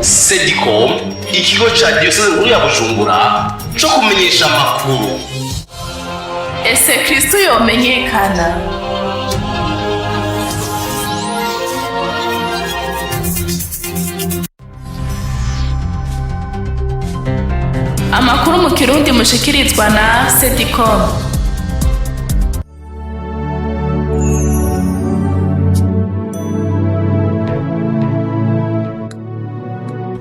Sedicom, ikigo ca Diocese nkuru ya Bujumbura co kumenyesha amakuru. Ese Kristo yomenyekana? Amakuru mu Kirundi mushikirizwa na Sedicom.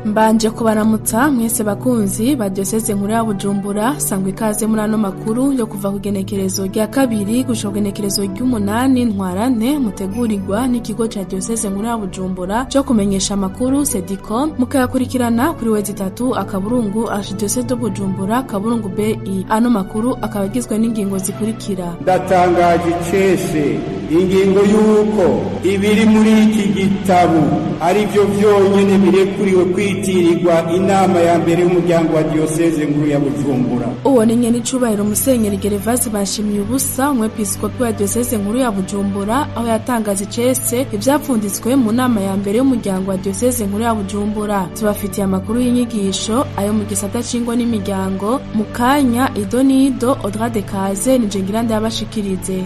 Mbanje kubaramutsa mwese bakunzi ba Diocese nkuru ya Bujumbura, sangwe ikaze muri ano makuru yo kuva ku genekerezo rya kabiri gushika ku genekerezo ry'umunani ntwarante mutegurirwa n'ikigo ca Diocese nkuru ya Bujumbura cyo kumenyesha amakuru Sedicom, mukayakurikirana kuri wezi 3 akaburungu Archidiocese de Bujumbura kaburungu BI. Ano makuru akaba agizwe n'ingingo zikurikira: ndatangaje cese ingingo yuko ibiri muri iki gitabo ari byo byonyene birekuriwe kwitirirwa inama ya mbere y'umuryango wa Diocese nkuru ya Bujumbura. Uwo ni nyene icubahiro Musenyeri Gervase Bashimiye Ubusa, umwepiskopi wa Diocese nkuru ya Bujumbura, aho yatangaza icese ivyapfunditswe mu nama ya mbere y'umuryango wa Diocese nkuru ya Bujumbura. Tubafitiye amakuru y'inyigisho ayo mu gisata c'ingo n'imiryango, mu kanya idonido Audra de Kaze nije ngirande yabashikirize.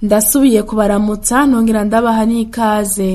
Ndasubiye kubaramutsa nongera ndabaha n'ikaze.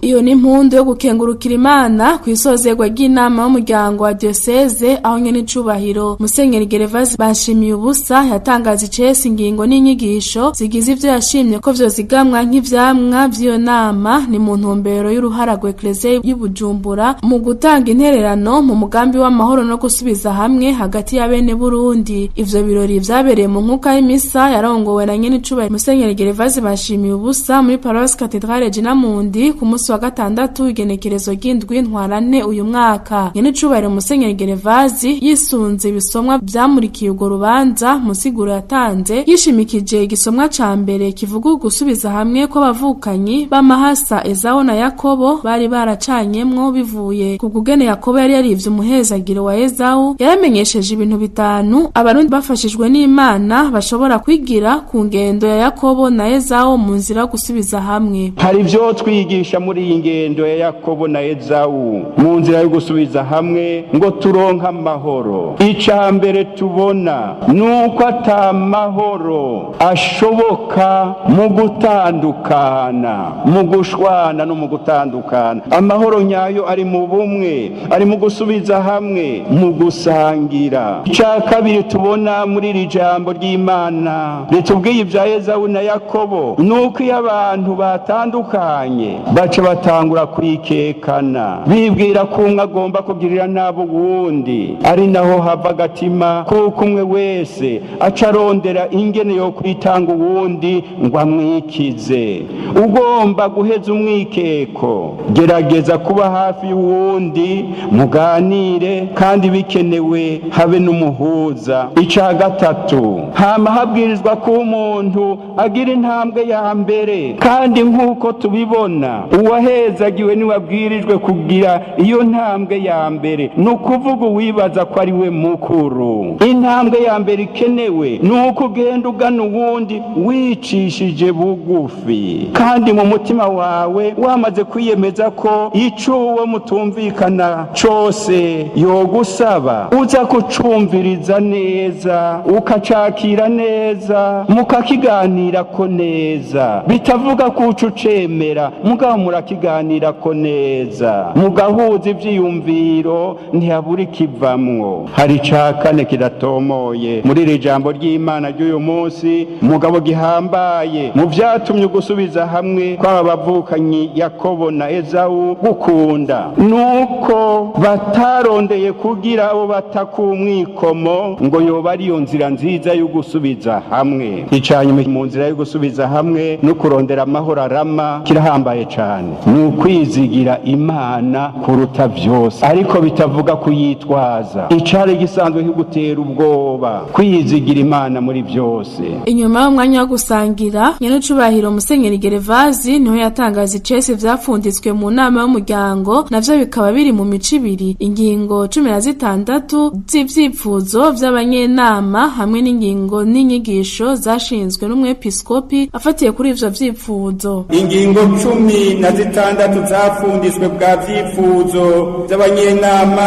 Iyo ni impundu yo gukengurukira Imana kwisozerwa ry'inama y'umuryango wa Diocese, aho nyene icubahiro Musenyeri Gervase Bashimiye Ubusa yatangaza icese ingingo n'inyigisho zigize ivyo yashimye ko vyozigamwa nk'ivyamwa vy'iyo nama. Ni mu ntumbero y'uruhara rwa Ecclesia y'Ubujumbura mu gutanga intererano mu mugambi w'amahoro no gusubiza hamwe hagati ya bene Burundi. Ivyo birori vyabereye mu nkuka y'imisa yarongowe na nyene icubahiro Musenyeri Gervase Bashimiye Ubusa muri Paroisse Cathedrale Regina Mundi ku musi wa gatandatu igenekerezo ry'indwi ntwarante uyu mwaka. Nyene icubahiro Musenyeri Gervase yisunze ibisomwa vyamurikiye urwo rubanza mu siguro yatanze, yishimikije igisomwa ca mbere kivuga gusubiza hamwe kw'abavukanyi b'amahasa Ezawu na Yakobo bari baracanyemwo bivuye ku kugene Yakobo yari yarivye umuhezagiro wa Ezawu. Yaramenyesheje ibintu bitanu abarundi bafashijwe n'Imana bashobora kwigira ku ngendo ya Yakobo na Ezawu mu nzira yo gusubiza hamwe. Hari ivyo twigisha muri iyi ngendo ya Yakobo na Ezawu mu nzira yo gusubiza hamwe ngo turonka amahoro. Ica mbere tubona nuko ata mahoro ashoboka mu gutandukana, mu gushwana no mu gutandukana. Amahoro nyayo ari mu bumwe, ari mu gusubiza hamwe, mu gusangira. Ica kabiri tubona muri iri jambo ry'Imana ritubwiye ibya Ezawu na Yakobo nuko iyo abantu batandukanye baca batangura kwikekana, bibwira ko umwe agomba kugirira nabo uwundi, ari naho hava agatima kuko umwe wese aca arondera ingene yo kwitanga uwundi ngo amwikize. Ugomba guheza umwikeko, gerageza kuba hafi y'uwundi, muganire kandi bikenewe habe n'umuhuza. Ica gatatu hama habwirizwa ko umuntu agira intambwe ya mbere, kandi nk'uko tubibona uwahezagiwe ni wabwirijwe kugira iyo ntambwe ya mbere, ni ukuvuga uwibaza ko ari we mukuru. Intambwe ya mbere ikenewe ni uko ugenda ugana uwundi wicishije bugufi, kandi mu mutima wawe wamaze kwiyemeza ko ico uwo mutumvikana cose yogusaba uza kucumviriza neza, ukacakira neza, mukakiganira ko neza, bitavuga ko ucemera mugabo murakiganira ko neza, mugahuza ivyiyumviro ntihabura ikivamwo. Hari ica kane kiratomoye muri iri jambo ry'Imana ry'uyu munsi, mugabo gihambaye mu vyatumye gusubiza hamwe kw'aba bavukanyi Yakobo na Ezawu gukunda, nuko batarondeye kugira abo batakumwikomo ngo yoba ariyo nzira nziza yo gusubiza hamwe. Icanyuma mu nzira yo gusubiza hamwe no kurondera amahoro arama kirahambaye cane, ni ukwizigira Imana kuruta vyose, ariko bitavuga kuyitwaza icari gisanzwe kigutera ubwoba, kwizigira Imana muri vyose. Inyuma y'umwanya wo gusangira, nyen'icubahiro Musenyeri Gerevazi niho yatangaza icese vyapfunditswe mu nama y'umuryango, navyo bikaba biri mu mico ibiri: ingingo 16 z'ivyipfuzo vy'abanyenama hamwe n'ingingo n'inyigisho zashinzwe n'umwepiskopi afatiye kuri ivyo vyipfuzo. Ingingo 16 zafunditswe bwa vyipfuzo vy'abanyenama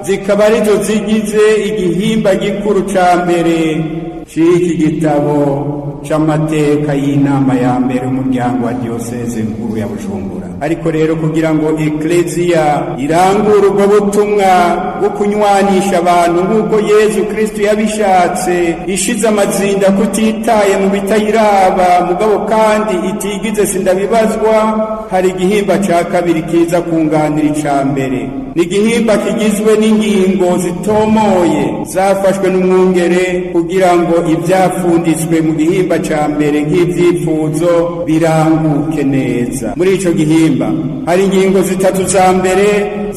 zikaba arizo zigize igihimba gikuru ca mbere c'iki gitabo c'amateka y'inama ya mbere umuryango wa Diocese nkuru ya Bujumbura. Ariko rero kugira ngo Ecclesia irangure ubwo butumwa bwo kunywanisha abantu nk'uko Yezu Kristo yabishatse, ishize amazinda kutitaye mu bitayiraba mugabo kandi itigize sindabibazwa, hari igihimba ca kabiri kiza kunganira ica mbere. Ni igihimba kigizwe n'ingingo zitomoye zafashwe n'umwungere kugira ngo ivyafunditswe mu gihimba ca mbere nk'ivyipfuzo biranguke neza. Muri ico gihimba hari ingingo zitatu za mbere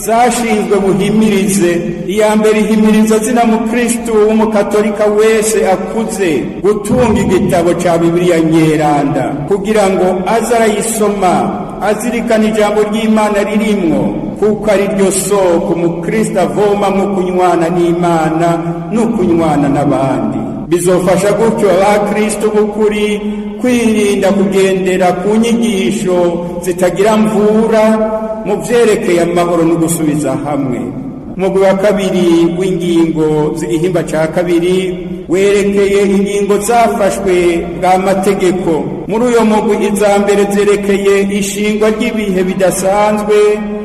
zashinzwe buhimirize. Iya mbere ihimiriza zina mukristu w'umukatolika wese akuze gutunga igitabo ca Bibiliya nyeranda kugira ngo aze arayisoma azirikana ijambo ry'Imana ririmwo, kuko ari ryo soko umukristo avomamwo kunywana n'Imana no kunywana n'abandi. Bizofasha gutyo abakristo b'ukuri kwirinda kugendera ku nyigisho zitagira mvura mu vyerekeye amahoro no gusubiza hamwe. Umugwi wa kabiri w'ingingo z'igihimba ca kabiri werekeye ingingo zafashwe bwa mategeko. Muri uyo mugwi iza mbere zerekeye ishingwa ry'ibihe bidasanzwe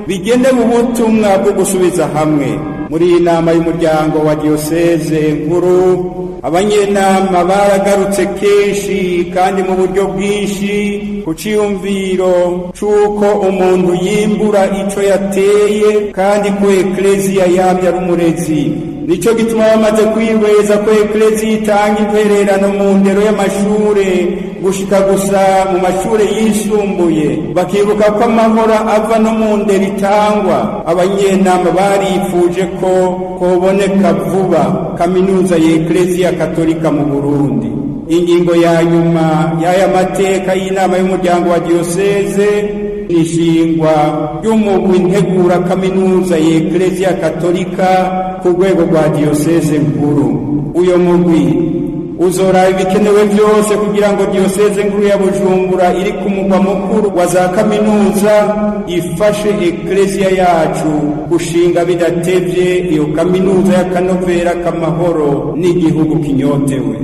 bigenewe ubutumwa bwo gusubiza hamwe. Muri iyi nama y'umuryango wa Diocese nkuru, abanyenama baragarutse kenshi kandi mu buryo bwinshi ku ciyumviro c'uko umuntu yimbura ico yateye kandi ko Ecclesia yamye ari umurezi. Nico gituma bamaze kwihweza ko Ecclesia itanga intererano mu ndero y'amashure gushika gusa mu mashure yisumbuye, bakibuka ko amahoro ava no mu ndero itangwa. Abanyenama barifuje ko koboneka vuba kaminuza ya Ecclesia Katolika mu Burundi. Ingingo ya nyuma y'aya mateka y'inama y'umuryango wa Diocese ishingwa ry'umugwi ntegura kaminuza ya Ecclesia Katolika ku rwego rwa Diocese nkuru. Uyo mugwi uzoraba ibikenewe vyose kugira ngo Diocese nkuru ya Bujumbura iri ku mugwa mukuru wa za kaminuza ifashe Ecclesia yacu gushinga bidatevye iyo kaminuza y'akanovera k'amahoro n'igihugu kinyotewe.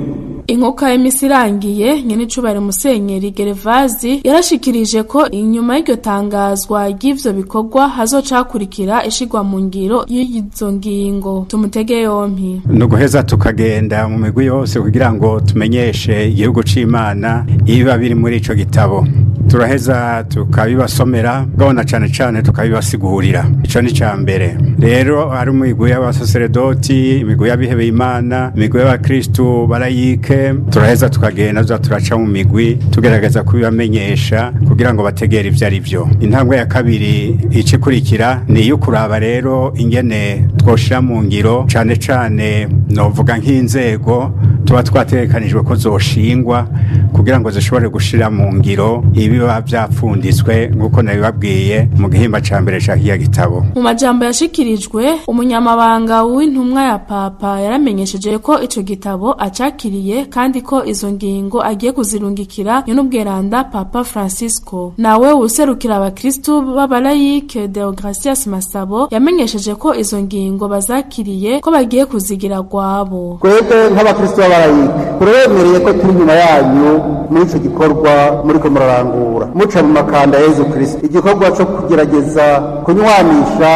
Inkoka y'imisi irangiye, nyen'icubahiro Musenyeri Gerevazi yarashikirije ko inyuma y'iryo tangazwa ry'ivyo bikorwa hazocakurikira ishigwa mu ngiro y'izo ngingo. Tumutege yompi. Nuguheza tukagenda mu migwi yose kugira ngo tumenyeshe igihugu c'Imana ibiba biri muri ico gitabo. Turaheza tukabibasomera, gahona cane tukabibasigurira. Ico ni ca mbere. Rero ari umugwi y'abasaseredoti, imigwi y'abihebeye Imana, imigwi y'abakristu barayike, turaheza tukagenda turaca mu migwi tugerageza kubibamenyesha kugira ngo bategere ivyo ari vyo. Intambwe ya kabiri icikurikira ni iyo kuraba rero ingene twoshira mu ngiro, cane novuga nk'inzego tuba twategekanijwe ko zoshingwa kugira ngo zishobore gushira mu ngiro ibiba vyapfunditswe nk'uko nabibabwiye mu gihimba ca mbere ca kiya gitabo. Mu majambo yashikirijwe, umunyamabanga w'intumwa ya Papa yaramenyesheje ko ico gitabo acakiriye kandi ko izo ngingo agiye kuzirungikira y'ubweranda Papa Francisco. Nawe userukira abakristu b'abalayike Deogracias Masabo yamenyesheje ko izo ngingo bazakiriye ko bagiye kuzigira gwabo. Kwebe nk'abakristu b'abalayike turemereye ko turi nyuma yanyu muri ico gikorwa muri ko murarangura muca mu makanda ya Yezu Kristo, igikorwa cyo kugerageza kunywanisha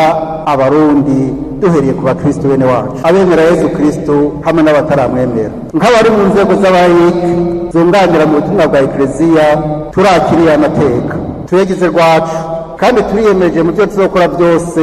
abarundi duhereye ku bakristo bene wacu abemera Yezu Kristo hamwe n'abataramwemera. Nk'abari mu nzego z'abayike zunganira mu butumwa bwa Ecclesia turakiriye amateka tuyagize rwacu kandi turiyemeje mu byo tuzokora byose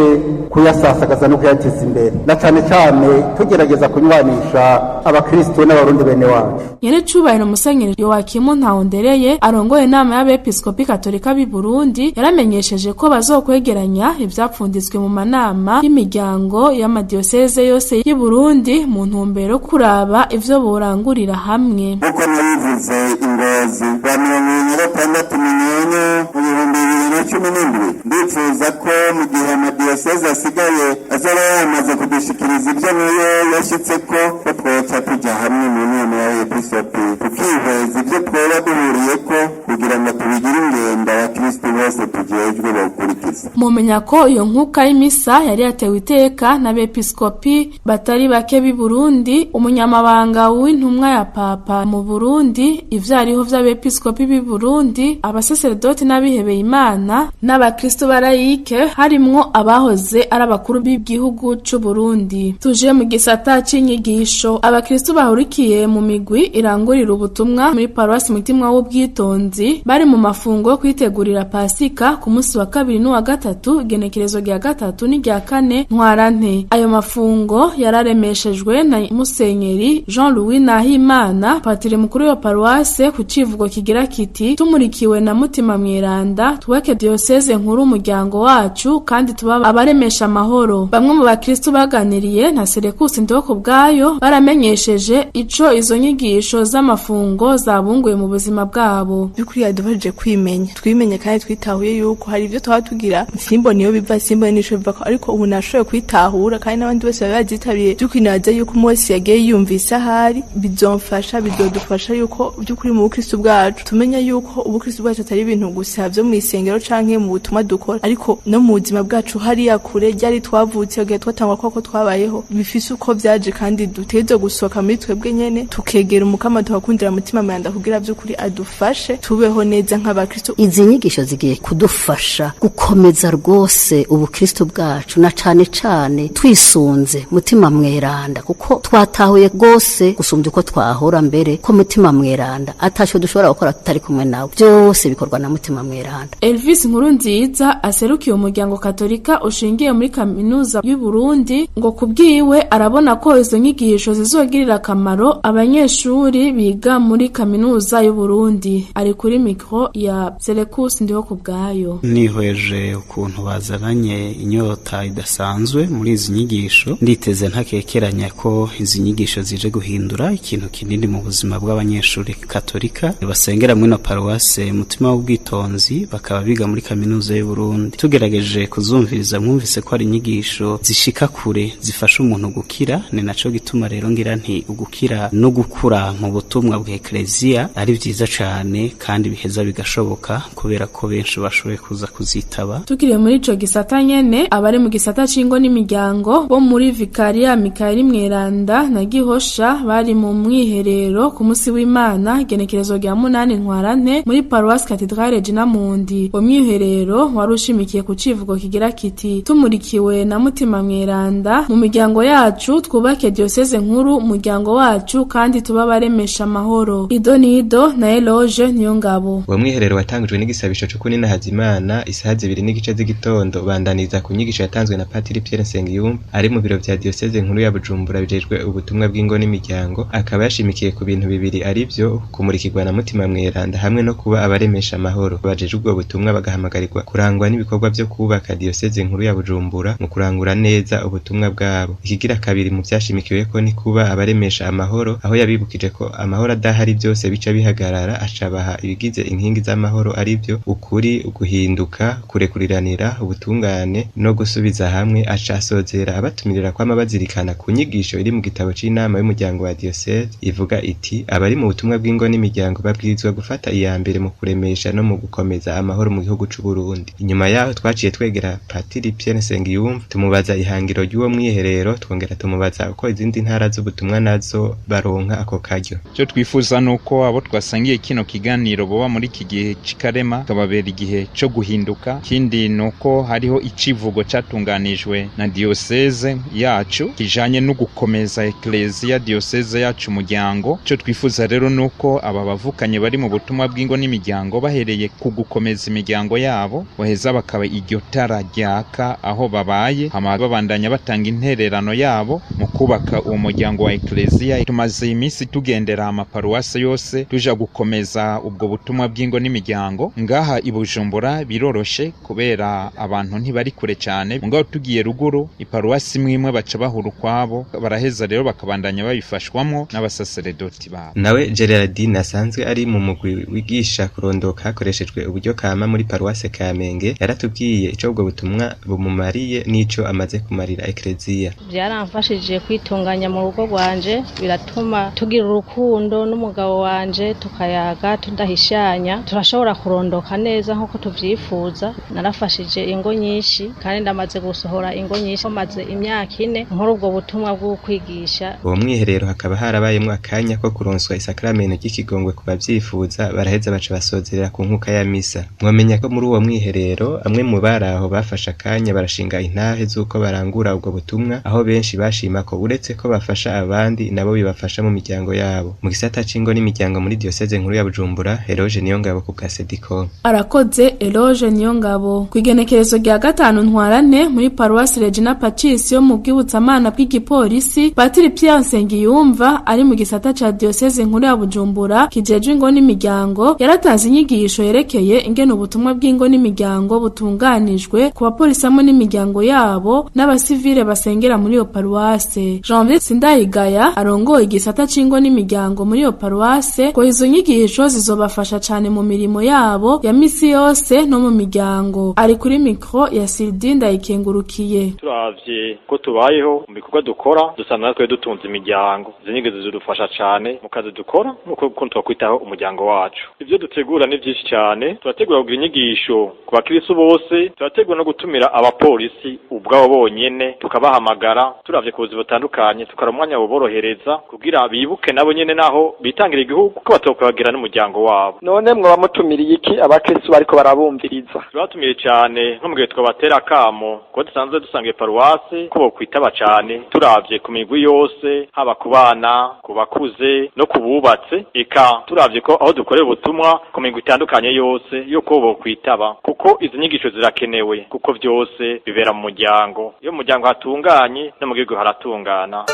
kuyasasagaza no kuyateza imbere na cane cane tugerageza kunywanisha abakristo n'abarundi bene wacu. Nyene cubahiro Musenyeri Yoakimu Ntahondereye arongoye inama y'abepiskopi katolika b'i Burundi yaramenyesheje ko bazokwegeranya ivyapfunditswe mu manama y'imiryango y'amadiyoseze yose y'i Burundi mu ntumbero kuraba ivyo borangurira hamwe. Uko nabivuze Ingozi wa 2016 mu 2017 ndifuza ko mu gihe amadiyoseze asigaye azaba yamaze kudushikiriza ibyo nayo yashitseko ko twoca tuja hamwe mu nama y'abepiskopi tukihweza ibyo twoba duhuriyeko kugira ngo tubigire ingendo abakristo bose tujejwe bakurikiza. Mumenya ko iyo nkuka y'imisa yari yatewe iteka n'abepiskopi batari bake b'i Burundi, umunyamabanga w'intumwa ya Papa mu Burundi, ivyariho vy'abepiskopi b'i Burundi, abasaserdoti n'abihebeye Imana n'abakristo barayike harimwo abahoze ari abakuru b'igihugu c'u Burundi. Tuje mu gisata c'inyigisho, abakristo bahurikiye mu migwi irangurira ubutumwa muri Paroisse Mutima w'Ubwitonzi bari mu mafungo yo kwitegurira Pasika ku munsi wa 2 n'uwa 3 genekerezo rya 3 n'irya 4 Ntwarante. Ayo mafungo yararemeshejwe na Musenyeri Jean-Louis Nahimana, patiri mukuru wa Paroisse, ku civugo kigira kiti tumurikiwe na Mutima Mweranda tweke diocese nkuru umuryango wacu kandi tuba abaremesha amahoro. Bamwe mu bakristo baganiriye na Selecus Ndihokubwayo baramenyesheje ico izo nyigisho z'amafungo zabunguye mu buzima bwabo. Byukuri yadubaje kwimenya, twimenye kandi twitahuye yuko hari ivyo twaba tugira simbo niyo biva simbo nisho biva, ariko ubu nashoboye kwitahura kandi n'abandi bose bazitabiriye. Byukuri naje yuko Mose yagiye yumvisa hari bizomfasha bizodufasha yuko byukuri mu Kristo bwacu tumenya yuko ubukristo bwacu atari ibintu gusa byo mu isengero canke mu butumwa dukora, ariko no mu buzima bwacu hari yakure ryari twavutse gihe twatangwa ko twabayeho bifise uko vyaje, kandi dutezo gusoka muri twebwe nyene tukegera umukama tukakundira Mutima Mweranda kugira byukuri adufashe tubeho neza nk'abakristo. Izi nyigisho zigiye kudufasha gukomeza rwose ubukristo bwacu na cane cane twisunze Mutima Mweranda, kuko twatahuye rwose gusumbya uko twahora mbere ko Mutima Mweranda atasho dushobora gukora tutari kumwe nawe, byose bikorwa na Mutima Mweranda. Elvis Nkurunziza aserukiye umuryango katolika ushingiye muri kaminuza y'u Burundi ngo kubwiwe arabona ko izo nyigisho zizogirira akamaro abanyeshuri biga muri kaminuza y'u Burundi. Ari kuri mikro ya Selecus Ndihokubwayo. Nihweje ukuntu bazananye inyota idasanzwe muri izi nyigisho, nditeze ntakekeranya ko izi nyigisho zije guhindura ikintu kinini mu buzima bw'abanyeshuri katolika basengera muri no Paroisse Mutima w'Ubwitonzi bakaba biga muri kaminuza y'u Burundi. Tugerageje kuzumviriza mwumvise ko ari inyigisho zishika kure zifasha umuntu gukira, ni naco gituma rero ngira nti ugukira no gukura mu butumwa bwa Ecclesia ari vyiza cane kandi biheza bigashoboka kubera ko benshi bashoboye kuza kuzitaba. Tukiriye muri ico gisata nyene, abari mu gisata c'ingo n'imiryango bo muri Vikaria Mikaeli Mweranda na Gihosha bari mu mwiherero ku munsi w'Imana genekerezo rya 8 Ntwarante muri Paroisse Cathedrale Regina Mundi. Uwo mwiherero wari ushimikiye ku civugo kigira kiti tumurikiwe na Mutima Mweranda, mu miryango yacu twubake diocese nkuru umuryango wacu kandi tuba baremesha amahoro. Idonido na Eloge Niyongabo. Uwo mwiherero watangujwe n'igisabisho cyo kunina Hazimana isaha 2 n'igice z'igitondo bandaniza ku nyigisho yatanzwe na Patiri Pierre Nsengiyumva ari mu biro vya diocese nkuru ya Bujumbura bijejwe ubutumwa bw'ingo n'imiryango, akaba yashimikiye ku bintu bibiri ari byo kumurikirwa na Mutima Mweranda hamwe no kuba abaremesha amahoro. Bajeje ubwo butumwa bagahamagarirwa kurangwa n'ibikorwa byo kubaka diocese nkuru ya Bujumbura mu kurangura neza ubutumwa bwabo. Ikigira kabiri mu byashimikiwe ko ni kuba abaremesha amahoro, aho yabibukije ko amahoro adahari byose bica bihagarara, acabaha ibigize inkingi z'amahoro ari byo ukuri, uguhinduka, kurekuriranira, ubutungane no gusubiza hamwe. Acasozera abatumirira kwama bazirikana ku nyigisho iri mu gitabo c'inama y'umuryango wa diocese ivuga iti abari mu butumwa bw'ingo n'imiryango babwirizwa gufata iya mbere mu kuremesha no mu gukomeza amahoro mu gihugu c'u Burundi. Inyuma yaho twaciye twegera Patiri Pierre Nsengiyumva tumubaza ihangiro ry'uwo mwiherero, twongera tumubaza uko izindi ntara z'ubutumwa nazo baronka ako karyo. Cyo twifuza nuko abo twasangiye kino kiganiro boba muri iki gihe cikarema kababera igihe cyo guhinduka, kindi ikindi nuko hariho icivugo catunganijwe na diocese yacu kijanye no gukomeza ecclesia diocese yacu umuryango. Cyo twifuza rero nuko aba bavukanye bari mu butumwa bw'ingo n'imiryango bahereye ku gukomeza imiryango yabo baheza bakaba iryo tara ryaka aho babaye, hama babandanya batanga intererano yabo mu kubaka uwo muryango wa ecclesia. Tumaze iminsi tugendera amaparuwase yose tuja gukomeza ubwo butumwa bw'ingo n'imiryango. Ngaha i Bujumbura biroroshe kubera abantu ntibari kure cyane, ngaho tugiye ruguru iparuwasi imwe baca bahura ukwabo, baraheza rero bakabandanya babifashwamwo n'abasaseredoti babo. Nawe Geraldine asanzwe ari mu mugwi wigisha kurondoka hakoreshejwe uburyo kama muri paruwase Kamenge, yaratubwiye ico ubwo butumwa bumumariye n'ico amaze kumarira ecclesia. Byaramfashije kwitunganya mu rugo rwanje, biratuma tugira urukundo n'umugabo wanje, tukayaga tudahishanya, turashobora kurondoka neza nkuko tuvyifuza. Narafashije ingo nyinshi kandi ndamaze gusohora ingo nyinshi, maze imyaka 4 nkora ubwo butumwa bwo kwigisha. Uwo mwiherero hakaba harabayemwo akanya ko kuronswa isakramento ry'ikigongwe ku bavyifuza, baraheza baca basozerera ku nkuka ya misa. Mwamenya ko muri uwo mwiherero amwe mu baraho bafasha akanya barashinga intahe z'uko barangura ubwo butumwa, aho benshi bashima ko uretse ko bafasha abandi nabo bibafasha mu miryango yabo. Mu gisata c'ingo n'imiryango muri diocese nkuru ya Bujumbura, Eloge Niyongabo ku Kasediko. Arakoze Eloge Niyongabo. Kwigenekerezo rya 5 ntwarante muri Paroisse Regina Pacis yo mu bwibutsamana bw'igipolisi, Patiri Pierre Nsengiyumva ari mu gisata ca diocese nkuru ya Bujumbura kijejwe ingo n'imiryango, yaratanze inyigisho yerekeye ingene ubutumwa bw'ingo n'imiryango butunganijwe ku bapolisamo n'imiryango yabo n'abasivile basengera muri iyo paruwase. Janvier Sindayigaya arongoye igisata c'ingo n'imiryango muri iyo paruwase ko izo nyigisho zizobafasha cane mu mirimo yabo ya misi yose no mu miryango. Ari kuri mikro ya Sylvie Ndayikengurukiye. Turavye ko tubayeho mu bikorwa dukora, dusanga natwe dutunze imiryango. Izo nyigisho zidufasha cane mu kazi dukora nuko kuntu kwitaho umuryango wacu. Ivyo dutegura ni vyinshi cyane. Turategura kugira inyigisho ku bakristo bose, turategura no gutumira abapolisi ubwabo bonyene, tukabahamagara turavye ku buzima butandukanye, tukara umwanya borohereza kugira bibuke nabo nyene naho bitangira igihugu ko batokabagira n'umuryango wabo. None mwe bamutumiriye iki abakristo bariko barabumviriza? Turatumiye cyane nko mugihe twabatera kamo ko dusanzwe dusangiye paruwase ko bokwitaba cyane, turavye ku migwi yose, haba ku bana, ku bakuze no kububatse, eka turavye ko aho dukorera ubutumwa ku migwi itandukanye yose yuko bokwitaba, kuko izi nyigisho zirakenewe kuko vyose bibera mu muryango. Iyo umuryango hatunganye no mu gihugu haratungana.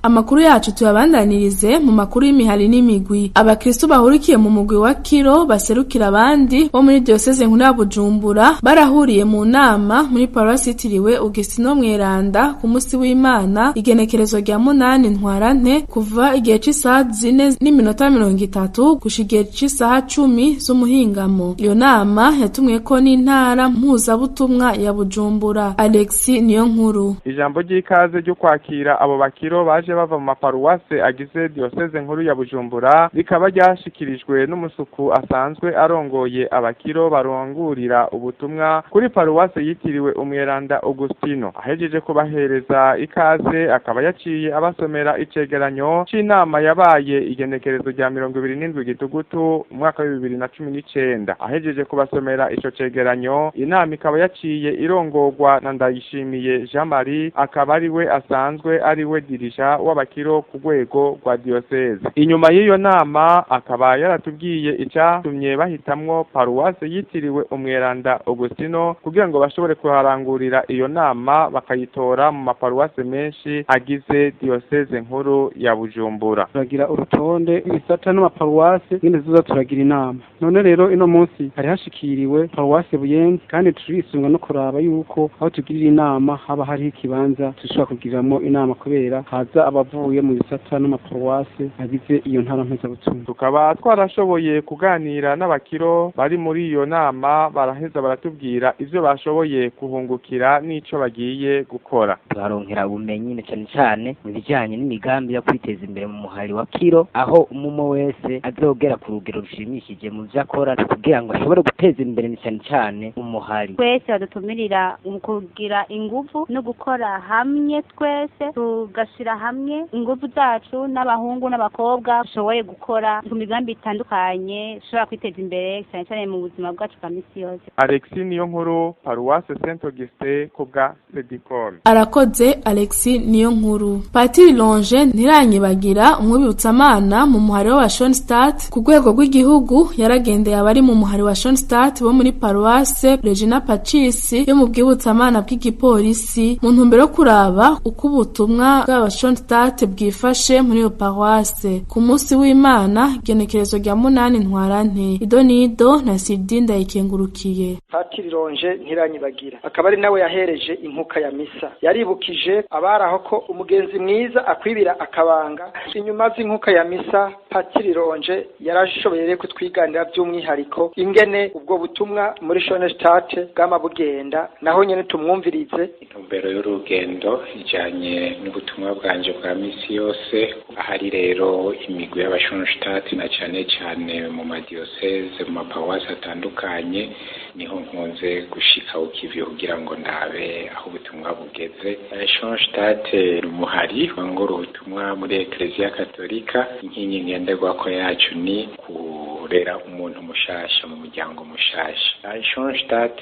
Amakuru yacu tuyabandanirize mu makuru y'imihari n'imigwi. Abakristo bahurikiye mu mugwi wa Kiro baserukira abandi bo muri diocese nkuru ya Bujumbura barahuriye mu nama muri paruwasi yitiriwe Augustino Mweranda ku munsi w'Imana igenekerezo rya 8 ntwarante kuva igihe c'isaha 4:30 gushika igihe c'isaha 10 z'umuhingamo. Iyo nama yatumweko n'intara mpuzabutumwa ya Bujumbura. Alexis Niyonkuru. Ijambo ry'ikaze ryo kwakira abo bakiro baje bava mu maparuwase agize diocese nkuru ya Bujumbura rikaba ryashikirijwe n'umusuku asanzwe arongoye abakiro barongurira ubutumwa kuri paruwase yitiriwe Umweranda Augustino. Ahejeje kubahereza ikaze akaba yaciye abasomera icegeranyo c'inama yabaye igenekerezo rya 27 Gitugutu umwaka wa 2019. Ahejeje kubasomera ico cegeranyo, inama ikaba yaciye irongorwa na Ndayishimiye Jean Marie, akaba ari we asanzwe ari we dirisha w'abakiro ku rwego rwa diocese. Inyuma y'iyo nama akaba yaratubwiye icatumye bahitamwo paruwase yitiriwe Umweranda Augustino kugira ngo bashobore kuharangurira iyo nama bakayitora mu maparuwase menshi agize diocese nkuru ya Bujumbura. Turagira urutonde ibisata n'amaparuwase nyine tuza turagira inama. None rero ino munsi hari hashikiriwe paruwase Buyenzi, kandi turisunga no kuraba yuko aho tugirira inama haba hari ikibanza dushobora kugiriramo inama kubera haza abavuye mu bisata n'amaparuwase agize iyo ntara mpuzabutumwa. Tukaba twarashoboye kuganira n'abakiro bari muri iyo nama, baraheza baratubwira ivyo bashoboye kuhungukira n'ico bagiye gukora. Turaronkera ubumenyi cyane cyane mu bijanye n'imigambi yo kwiteza imbere mu muhari wa Kiro, aho umumo wese azogera ku rugero rushimishije mu vyo akora kugira ngo ashobore guteza imbere cyane cyane umuhari. Twese badutumirira mu kugira ingufu no gukora hamwe, twese tugashira hamwe hamwe ingufu zacu n'abahungu n'abakobwa dushoboye gukora ku migambi itandukanye dushobora kwiteza imbere cyane cyane mu buzima bwacu bwa misi yose. Alexis Niyonkuru, Paruwase Saint Augustin kubwa Sedicom. Arakoze Alexis Niyonkuru. Patiri Longe Ntiranyibagira umwibutsamana mu muhari wa Schoenstatt ku rwego rw'igihugu yaragendeye abari mu muhari wa Schoenstatt bo muri Paruwase Regina Pacis yo mu bwibutsamana bw'igipolisi mu ntumbero yo kuraba uko ubutumwa bw'aba Schoenstatt bwifashe muri iyo paruwase. Ku munsi w'Imana igenekerezo rya 8 Ntwarante Idonido na Sidi Ndayikengurukiye. Patiri Longe Ntiranyibagira akaba ari nawe yahereje inkuka ya misa, yaribukije abaraho ko umugenzi mwiza akwibira akabanga. Inyuma z'inkuka ya misa Patiri Longe yarashoboye kutwiganira by'umwihariko ingene ubwo butumwa muri Schoenstatt bwama bugenda, naho nyene tumwumvirize. Intumbero y'urugendo ijanye n'ubutumwa bwanje bwa misi yose, ahari rero imigwi y'abashonstatt na cane cane mu madiocese mu maparuwasi atandukanye, niho nkunze gushika ukivi kugira ngo ndabe aho ubutumwa bugeze. Schoenstatt umuhari wangora ubutumwa muri Eklezia Katolika, inkingi ngenderwako yacu ni kurera umuntu mushasha mu muryango mushasha. Schoenstatt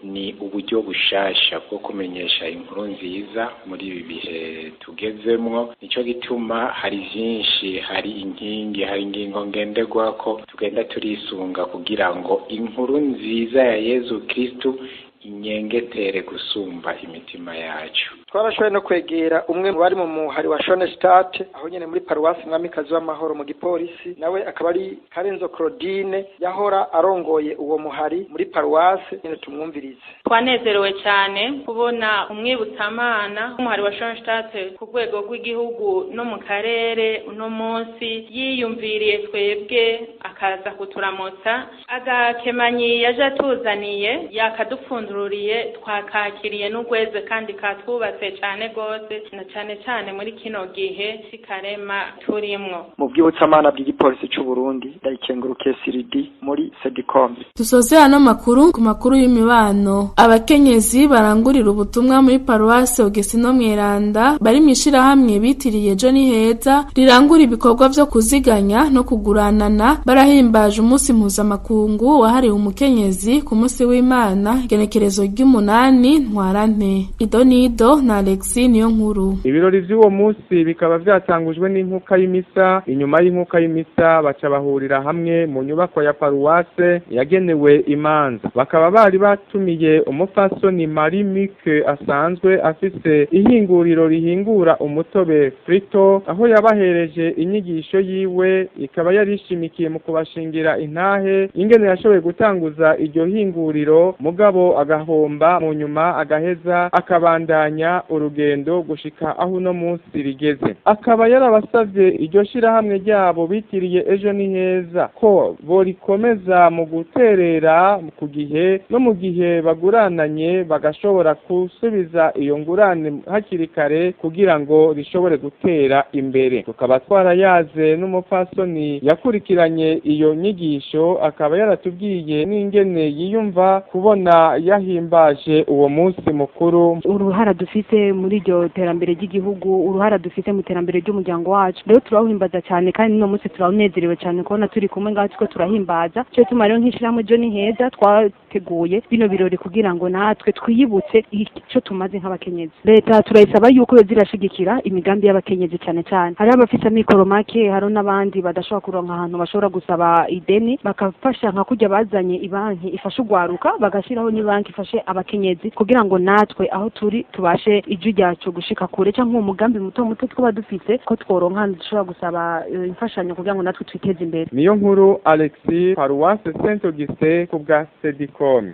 ni uburyo bushasha bwo kumenyesha inkuru nziza muri ibi bihe tugezemwo, nico gituma hari vyinshi, hari inkingi, hari ingingo ngenderwako tugenda turisunga kugira ngo inkuru nziza ya Yezu Kristu inyengetere gusumba imitima yacu. Twarashoboye no kwegera umwe mu bari mu muhari wa Schoenstatt aho nyene muri paruwasi Mwamikazi w'amahoro mu gipolisi, nawe akaba ari Karenzo Claudine yahora arongoye uwo muhari muri paruwasi, nyene tumwumvirize. Twanezerewe cyane kubona umwibutsamana umuhari wa Schoenstatt ku rwego rw'igihugu no mu karere uno munsi yiyumviriye twebwe akaza kuturamutsa, agakemanyi yaje atuzaniye yakadupfundururiye, twakakiriye n'ugweze kandi katwubatse cyane gose, na cyane muri kino gihe sikarema turimwo. Mu bwibutsamana bw'igipolisi cy'u Burundi Ndayikengurukiye Siridi muri Sedicom. Dusoze hano makuru ku makuru y'imibano. Abakenyezi barangurira ubutumwa muri Paruwase Augustino Mweranda bari mwishira hamwe bitiriye John Heza rirangura ibikorwa vyo kuziganya no kuguranana, barahimbaje umunsi mpuzamakungu wahariwe umukenyezi ku munsi w'Imana igenekerezo ry'umunani Ntwarante. Idonido na Alexis Niyonkuru. Ibirori vy'uwo munsi bikaba vyatangujwe n'inkuka y'imisa. Inyuma y'inkuka y'imisa baca bahurira hamwe mu nyubako ya paruwase yagenewe imanza. Bakaba bari batumiye umupfasoni Marie Mike asanzwe afise ihinguriro rihingura umutobe Frito, aho yabahereje inyigisho yiwe, ikaba yarishimikiye mu kubashingira intahe ingene yashoboye gutanguza iryo hinguriro, mugabo agahomba mu nyuma agaheza akabandanya urugendo gushika aho uno munsi rigeze. Akaba yarabasavye iryo shirahamwe ryabo bitiriye Ejo ni Heza ko borikomeza mu guterera ku gihe no mu gihe bagurananye bagashobora kusubiza iyo ngurane hakiri kare kugira ngo rishobore gutera imbere. Tukaba twarayaze n'umupfasoni yakurikiranye iyo nyigisho, akaba yaratubwiye n'ingene yiyumva kubona yahimbaje uwo munsi mukuru. Uruhara dufite muri iryo terambere ry'igihugu, uruhara dufite mu terambere ry'umuryango wacu, rero turawuhimbaza cyane kandi no munsi turawunezerewe cyane kubona turi kumwe ngaho tuko turahimbaza. Cyo tumara nk'ishirahamwe John Heza twateguye bino birori kugira ngo natwe twiyibutse icyo tumaze nk'abakenyezi. Leta turayisaba yuko zirashigikira imigambi y'abakenyezi cyane cyane. Hari abafite amikoro make, hari n'abandi badashobora kuronka ahantu bashobora gusaba ideni, bakafasha nka kujya bazanye ibanki ifasha ugwaruka, bagashiraho ni banki ifashe abakenyezi kugira ngo natwe aho turi tubashe iju ryacu gushika kure, cyangwa umugambi muto twaba dufite ko tworonka dushobora gusaba imfashanyo kugira ngo natwe twiteze imbere. Niyo nkuru Alexis, Paruwase Saint Augustin kubwa Sedicom.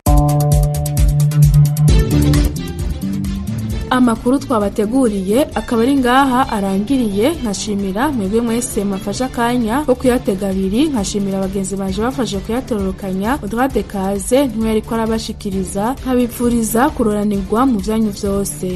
Amakuru twabateguriye akaba ari ngaha arangiriye. Nkashimira mwebwe mwese mafasha kanya ko kuyatega abiri, nkashimira abagenzi baje bafashe kuyatororokanya. Udwate kaze ntwe ariko arabashikiriza, nkabipfuriza kuroranirwa mu byanyu byose.